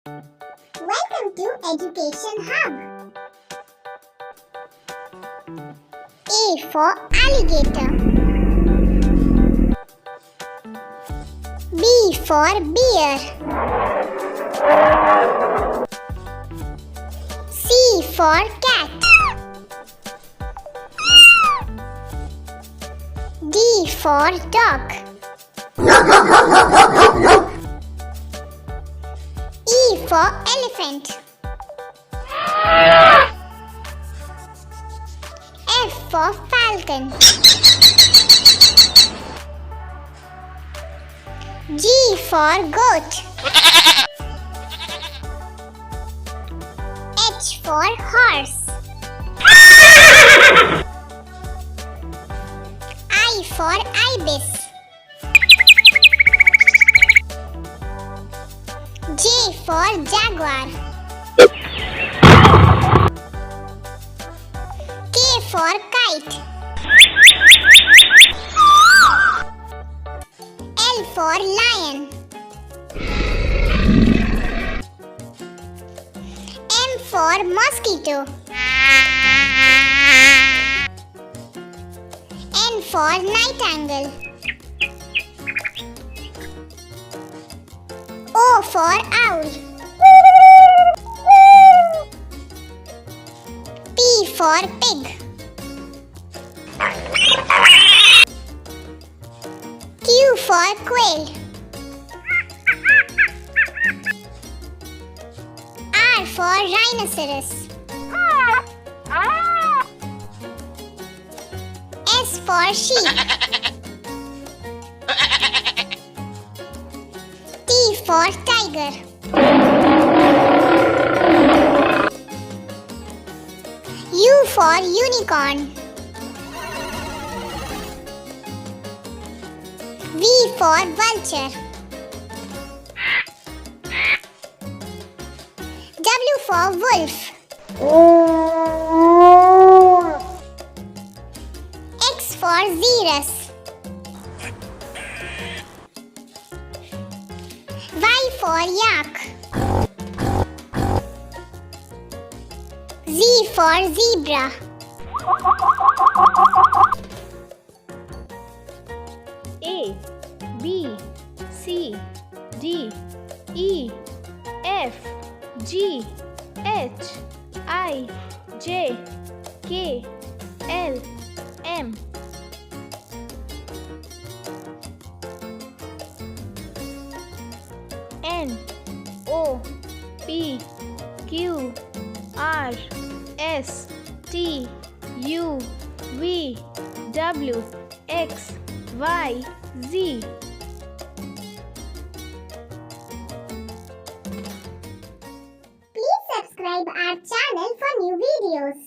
Welcome to Education Hub. A for alligator. B for bear. C for cat. D for dog. E for elephant. F for falcon. G for goat. H for horse. I for ibis. J for jaguar. K for kite. L for lion. M for mosquito. N for nightingale. O for owl. P for pig. Q for quail. R for rhinoceros. S for sheep. T for tiger. U for unicorn. V for vulture. W for wolf. X for xerus. Y for yak. Z for zebra. A, B, C, D, E, F, G, H, I, J, K, L, M. N, O, P, Q, R, S, T, U, V, W, X, Y, Z. Please subscribe our channel for new videos.